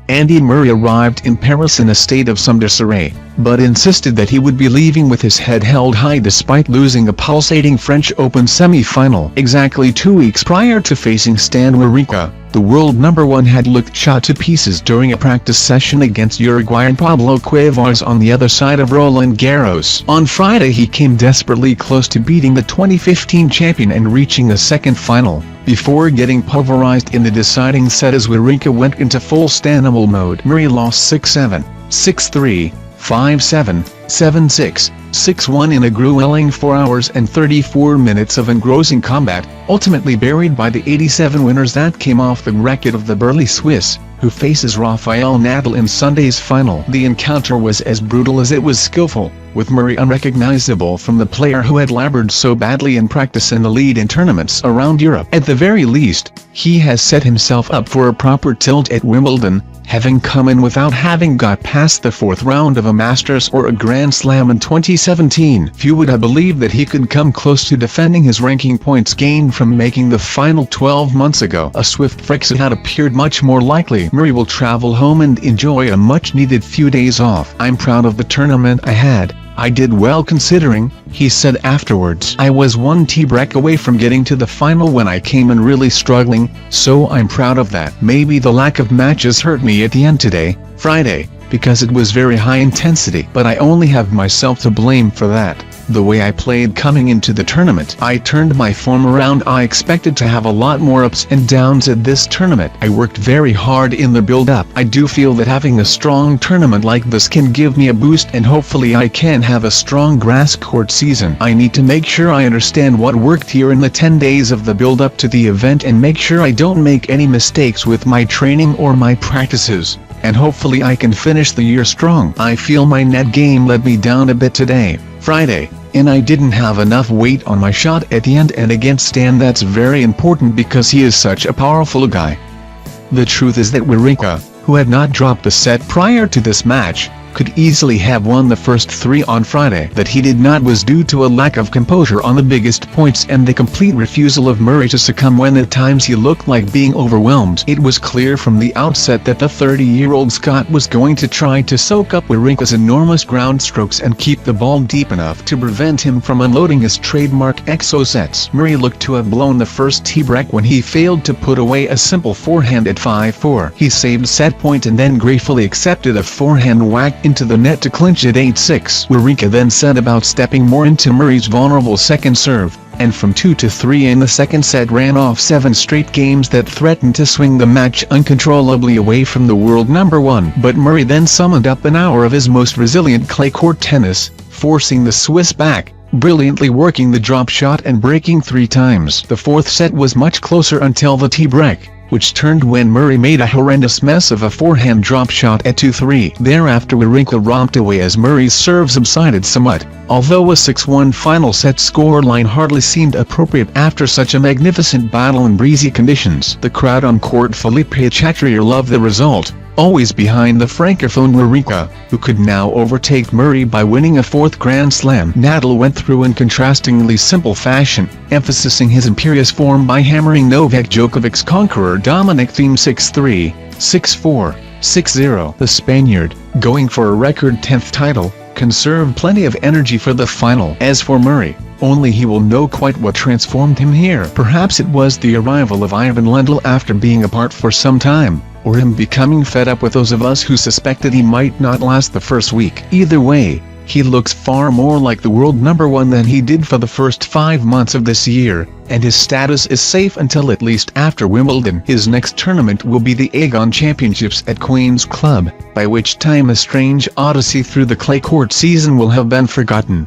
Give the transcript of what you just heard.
Andy Murray arrived in Paris in a state of some disarray, but insisted that he would be leaving with his head held high despite losing a pulsating French Open semi-final. Exactly 2 weeks prior to facing Stan Wawrinka, the world number one had looked shot to pieces during a practice session against Uruguayan Pablo Cuevas on the other side of Roland Garros. On Friday he came desperately close to beating the 2015 champion and reaching a second final, before getting pulverized in the deciding set as Wawrinka went into full Stanimal mode. Murray lost 6-7, 6-3, 5-7, 7-6, 6-1 in a grueling 4 hours and 34 minutes of engrossing combat, ultimately buried by the 87 winners that came off the racket of the burly Swiss, who faces Rafael Nadal in Sunday's final. The encounter was as brutal as it was skillful, with Murray unrecognizable from the player who had labored so badly in practice in the lead in tournaments around Europe. At the very least, he has set himself up for a proper tilt at Wimbledon, having come in without having got past the fourth round of a Masters or a Grand Slam in 2017. Few would have believed that he could come close to defending his ranking points gained from making the final 12 months ago. A swift exit had appeared much more likely. Murray will travel home and enjoy a much-needed few days off. "I'm proud of the tournament I had. I did well considering," he said afterwards. "I was one tie-break away from getting to the final when I came in really struggling, so I'm proud of that. Maybe the lack of matches hurt me at the end today, Friday, because it was very high intensity. But I only have myself to blame for that. The way I played coming into the tournament. I turned my form around. I expected to have a lot more ups and downs at this tournament. I worked very hard in the build-up. I do feel that having a strong tournament like this can give me a boost and hopefully I can have a strong grass court season. I need to make sure I understand what worked here in the 10 days of the build-up to the event and make sure I don't make any mistakes with my training or my practices. And hopefully I can finish the year strong. I feel my net game let me down a bit today, Friday, and I didn't have enough weight on my shot at the end, and against Stan that's very important because he is such a powerful guy." The truth is that Wawrinka, who had not dropped a set prior to this match, could easily have won the first 3 on Friday. That he did not was due to a lack of composure on the biggest points and the complete refusal of Murray to succumb when at times he looked like being overwhelmed. It was clear from the outset that the 30-year-old Scot was going to try to soak up Wawrinka's enormous ground strokes and keep the ball deep enough to prevent him from unloading his trademark exo sets. Murray looked to have blown the first tie-break when he failed to put away a simple forehand at 5-4. He saved set point and then gratefully accepted a forehand whack into the net to clinch at 8-6. Wawrinka then set about stepping more into Murray's vulnerable second serve, and from 2-3 in the second set ran off 7 straight games that threatened to swing the match uncontrollably away from the world number one. But Murray then summoned up an hour of his most resilient clay court tennis, forcing the Swiss back, brilliantly working the drop shot and breaking 3 times. The fourth set was much closer until the tie-break, which turned when Murray made a horrendous mess of a forehand drop shot at 2-3. Thereafter Wawrinka romped away as Murray's serve subsided somewhat, although a 6-1 final set scoreline hardly seemed appropriate after such a magnificent battle in breezy conditions. The crowd on court Philippe-Chatrier loved the result, always behind the francophone Wawrinka, who could now overtake Murray by winning a 4th Grand Slam. Nadal went through in contrastingly simple fashion, emphasizing his imperious form by hammering Novak Djokovic's conqueror Dominic Thiem 6-3, 6-4, 6-0. The Spaniard, going for a record 10th title, conserved plenty of energy for the final. As for Murray, only he will know quite what transformed him here. Perhaps it was the arrival of Ivan Lendl after being apart for some time, or him becoming fed up with those of us who suspected he might not last the first week. Either way, he looks far more like the world number one than he did for the first 5 months of this year, and his status is safe until at least after Wimbledon. His next tournament will be the Aegon Championships at Queen's Club, by which time a strange odyssey through the clay court season will have been forgotten.